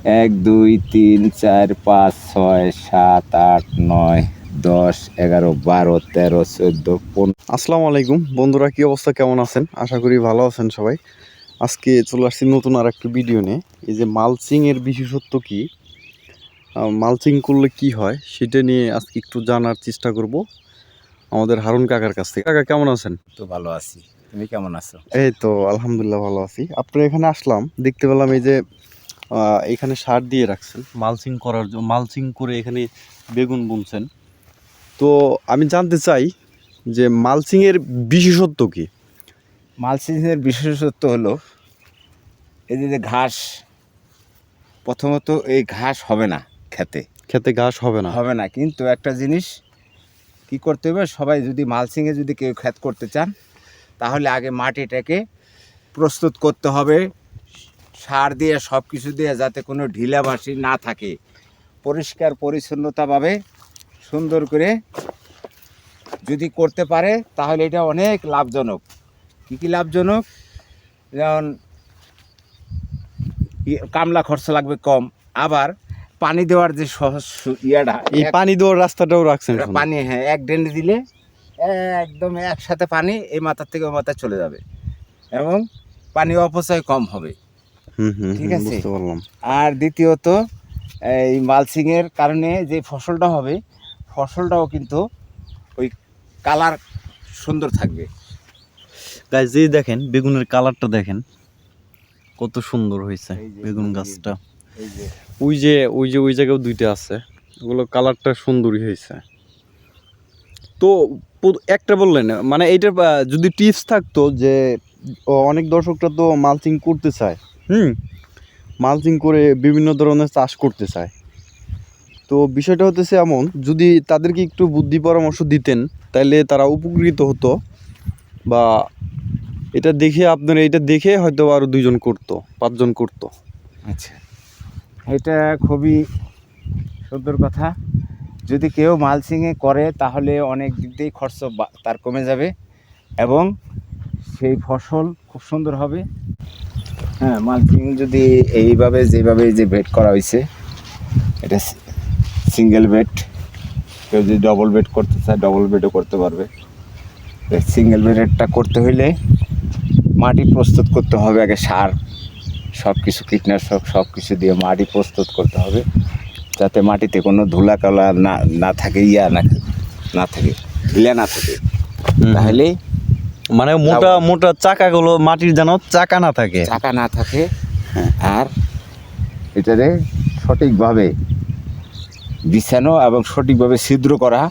1 2 3 4 5 6 7 8 9 10 11 12 13 14 15। আসসালামু আলাইকুম বন্ধুরা, কি অবস্থা, কেমন আছেন? আশা করি ভালো আছেন সবাই। আজকে চলে আসছি নতুন আর একটা ভিডিও নিয়ে। এই যে মালচিং এর বিশেষত্ব কি, মালচিং করলে কি হয় সেটা নিয়ে আজকে একটু জানার চেষ্টা করব আমাদের হারুন কাকার কাছ থেকে। কাকা কেমন আছেন? তো ভালো আছি, তুমি কেমন আছো? এই তো আলহামদুলিল্লাহ ভালো আছি। আপনার এখানে আসলাম, দেখতে পেলাম এই যে এখানে সার দিয়ে রাখছেন মালচিং করার জন্য, মালচিং করে এখানে বেগুন বুনছেন। তো আমি জানতে চাই যে মালচিং এর বিশেষত্ব কি? মালচিংয়ের বিশেষত্ব হলো এই যে ঘাস, প্রথমত এই ঘাস হবে না খেতে ঘাস হবে না। কিন্তু একটা জিনিস কি করতে হবে, সবাই যদি মালচিংয়ে যদি কেউ ক্ষেত করতে চান তাহলে আগে মাটিটাকে প্রস্তুত করতে হবে সার দিয়ে, সব কিছু দিয়ে, যাতে কোনো ঢিলাবাসি না থাকে, পরিষ্কার পরিচ্ছন্নতাভাবে সুন্দর করে যদি করতে পারে তাহলে এটা অনেক লাভজনক। কী লাভজনক? যেমন কামলা খরচ লাগবে কম, আবার পানি দেওয়ার যে সহজ এই পানি দেওয়ার রাস্তাটাও রাখছেন? পানি, হ্যাঁ, এক ড্রেনে দিলে একদম একসাথে পানি এই মাথার থেকে ওই মাথায় চলে যাবে এবং পানি অপচয় কম হবে। ঠিক আছে, বুঝতে পারলাম। আর দ্বিতীয়ত এই মালচিংয়ের কারণে যে ফসলটা হবে, ফসলটাও কিন্তু ওই কালার সুন্দর থাকবে। গাছ যে দেখেন বেগুনের কালারটা দেখেন কত সুন্দর হয়েছে বেগুন গাছটা। ওই জায়গাও দুইটা আছে, ওগুলো কালারটা সুন্দরই হয়েছে। তো একটা বললেন, মানে এইটার যদি টিপস থাকতো যে অনেক দর্শকরা তো মালচিং করতে চায়, মালচিং করে বিভিন্ন ধরনের চাষ করতে চায়। তো বিষয়টা হতেছে এমন, যদি তাদেরকে একটু বুদ্ধি পরামর্শ দিতেন তাহলে তারা উপকৃত হতো, বা এটা দেখে হয়তো আরো 2জন করতো, 5জন করতো। আচ্ছা, এটা খুবই সুন্দর কথা। যদি কেউ মালচিংয়ে করে তাহলে অনেক দিক দিয়েই খরচ তার কমে যাবে এবং সেই ফসল খুব সুন্দর হবে। হ্যাঁ, মালচিং যদি এইভাবে, যেভাবে যে বেড করা হয়েছে, এটা সিঙ্গেল বেড, কেউ যদি ডবল বেড করতে চায় ডবল বেডও করতে পারবে। সিঙ্গেল বেডটা করতে হইলে মাটি প্রস্তুত করতে হবে, আগে সার, সব কিছু, কীটনাশক সব কিছু দিয়ে মাটি প্রস্তুত করতে হবে, যাতে মাটিতে কোনো ধুলা কালা না থাকে, না থাকে, ঢিলা না থাকে। তাহলে মানে মোটা চাকাগুলো মাটির যেন চাকা না থাকে। আর এটারে সঠিকভাবে বিছানো এবং সঠিকভাবে ছিদ্র করা,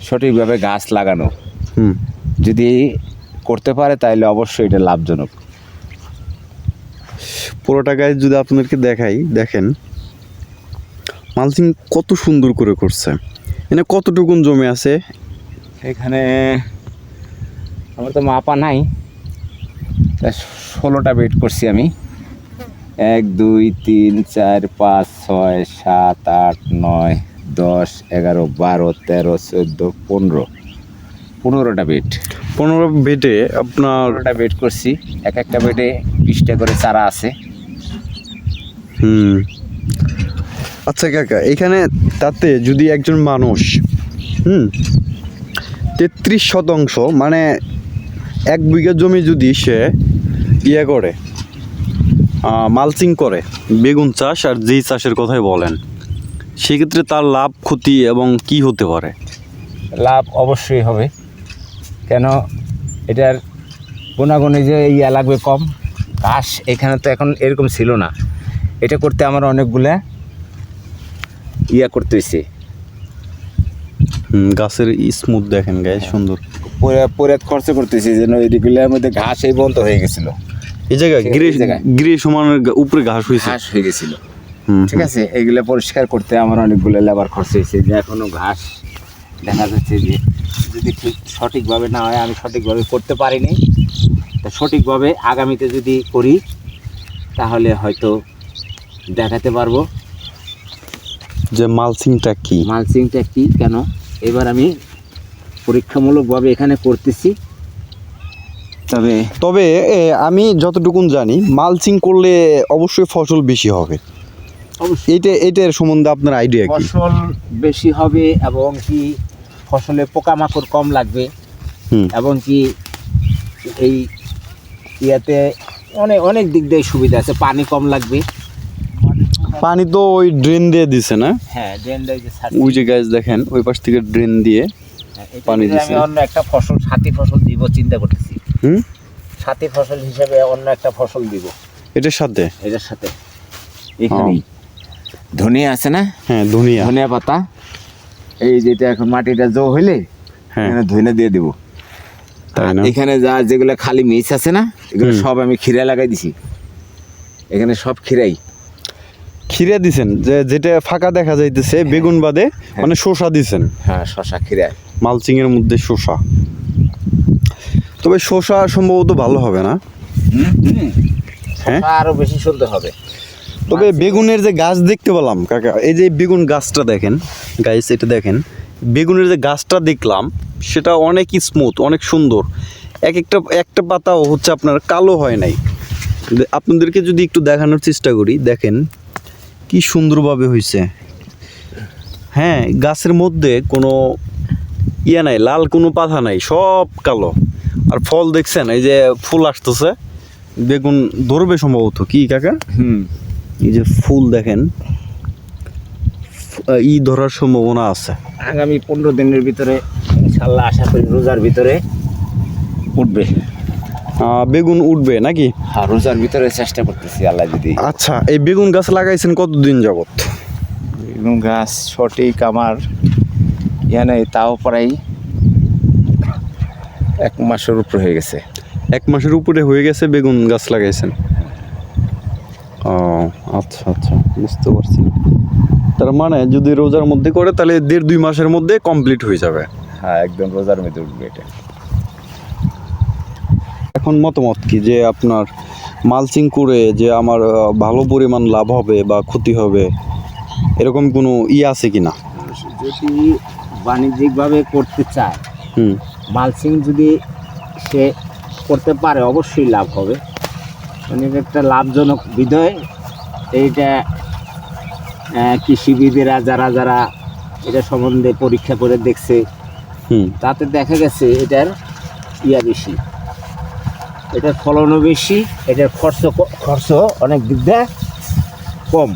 সঠিকভাবে গাছ লাগানো যদি করতে পারে তাহলে অবশ্যই এটা লাভজনক। পুরোটা গাছ যদি আপনাদেরকে দেখাই, দেখেন মালচিং কত সুন্দর করে করছে। এখানে কতটুকুন জমি আছে? এখানে আমার তো মাপা নাই, 16টা বেড করছি আমি। 1 2 3 4 5 6 7 8 9 10 11 12 13 14 15টা বেড। 15 বেডে আপনার 15টা বেড করছি, এক একটা বেডে 20টা করে চারা আছে। আচ্ছা কাকা, এখানে তাতে যদি একজন মানুষ 33% মানে 1 বিঘা জমি যদি সে করে মালচিং করে, বেগুন চাষ আর যেই চাষের কথাই বলেন, সেক্ষেত্রে তার লাভ ক্ষতি এবং কি হতে পারে? লাভ অবশ্যই হবে, কেন এটার গুণাগুণে যে লাগবে কম। ঘাস এখানে তো এখন এরকম ছিল না, এটা করতে আমার অনেকগুলা করতে হয়েছে। গাছের স্মুথ দেখেন, গায়ে সুন্দর পরে খরচ করতেছি, যেন এগুলোর মধ্যে ঘাস এই বন্ধ হয়ে গেছিল। এই জায়গায় গিরে সমান উপরে ঘাস হয়ে গেছিল। ঠিক আছে, এগুলো পরিষ্কার করতে আমার অনেকগুলো লেবার খরচ হয়েছে, যে এখনো ঘাস দেখা যাচ্ছে যে যদি ঠিক সঠিকভাবে না হয়, আমি সঠিকভাবে করতে পারিনি, তা সঠিকভাবে আগামীতে যদি করি তাহলে হয়তো দেখাতে পারবো যে মালচিংটা কি। কেন এবার আমি পরীক্ষামূলকভাবে এখানে করতেছি। তবে আমি যতটুকুন জানি মালচিং করলে অবশ্যই ফসল বেশি হবে। অবশ্যই এইটার সম্বন্ধে আপনার আইডিয়া কি? ফসল বেশি হবে এবং কি ফসলে পোকামাকড় কম লাগবে হুম। এবং কি এই ইয়াতে অনেক অনেক দিক দিয়ে সুবিধা আছে, পানি কম লাগবে। পানি তো ওই ড্রেন দিয়ে দিছে না? হ্যাঁ, ওই যে গাছ দেখেন ওই পাশ থেকে ড্রেন দিয়ে পানি আমি দিছে। অন্য একটা ফসল সাথী ফসল দিব চিন্তা করতেছি। হুম। সাথী ফসল হিসেবে অন্য একটা ফসল দিব এটার সাথে এটার সাথে। এখানেই ধনিয়া আছে না? হ্যাঁ, ধনিয়া। ধনিয়া পাতা, এই যেটা এখন মাটিটা জো হইলে হ্যাঁ, এখানে ধনিয়া দিয়ে দেবো। তাই না? এখানে যা যেগুলো খালি মিচ আছে না, এগুলো সব আমি খিরা লাগাই দিছি। এখানে সব খিরাই। খিরা দিছেন, যে যেটা ফাঁকা দেখা যাইতেছে বেগুন বাদে, মানে শসা দিছেন। হ্যাঁ, শশা খিরাই। মালচিং এর মধ্যে শসা। তবে শসা সম্ভবত ভালো হবে না। হ্যাঁ, শসা আরো বেশি সুন্দর হবে। তবে বেগুনের যে গাছ দেখতে পেলাম কাকা, এই যে বেগুন গাছটা দেখেন গাইস, এটা দেখেন বেগুনের যে গাছটা দেখলাম সেটা অনেক স্মুথ, অনেক সুন্দর। একটা পাতাও হচ্ছে আপনার কালো হয় নাই। আপনাদেরকে যদি একটু দেখানোর চেষ্টা করি, দেখেন কি সুন্দরভাবে হয়েছে। হ্যাঁ, গাছের মধ্যে কোনো ইয়ে নাই, লাল কোনো পাতা নাই, সব কালো। আর ফল দেখছেন, এই যে ফুল আসতেছে, বেগুন ধরবে সম্ভবত কি কাকা? এই যে ফুল দেখেন, ধরার সম্ভাবনা আছে। আগামী 15 দিনের ভিতরে ইনশাল্লাহ আশা করি রোজার ভিতরে উঠবে। বেগুন উঠবে নাকি? হ্যাঁ, রোজার ভিতরে চেষ্টা করতেছি আল্লাহ যদি। আচ্ছা, এই বেগুন গাছ লাগাইছেন কতদিন যাবত? বেগুন গাছ সঠিক আমার নেই, তাও প্রায় 1 মাসের উপর হয়ে গেছে। 1 মাসের উপরে হয়ে গেছে বেগুন গাছ লাগাইছেন। ও আচ্ছা আচ্ছা, বুঝতে পারছি। তার মানে যদি রোজার মধ্যে করে তাহলে 1.5-2 মাসের মধ্যে কমপ্লিট হয়ে যাবে। হ্যাঁ, একদম রোজার মধ্যে উঠবে এটা। এখন মতামত কি যে আপনার মালচিং করে যে আমার ভালো পরিমাণ লাভ হবে বা ক্ষতি হবে, এরকম কোনো আছে কি না? যদি বাণিজ্যিকভাবে করতে চায়, হুম। মালচিং যদি সে করতে পারে অবশ্যই লাভ হবে। মানে এটা একটা লাভজনক বিধয়। এইটা কৃষিবিদেরা যারা যারা এটা সম্বন্ধে পরীক্ষা করে দেখছে, হুম। তাতে দেখা গেছে এটার বেশি, এটার ফলনও বেশি, এটার খরচ অনেক দিক দিয়ে কম।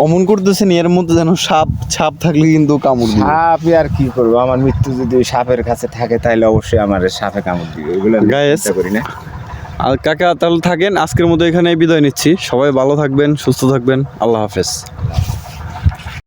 অমন করতেছেন এর মধ্যে যেন ছাপ থাকলে কিন্তু কামড় দিবে। সাপে আর কি করবো, আমার মৃত্যু যদি ওই সাপের কাছে থাকে তাহলে অবশ্যই আমার সাপে কামড় দিবে, এগুলো Guys, চিন্তা করি না। আর কাকা তাহলে থাকেন, আজকের মতো এখানে বিদায় নিচ্ছি। সবাই ভালো থাকবেন, সুস্থ থাকবেন। আল্লাহ হাফেজ।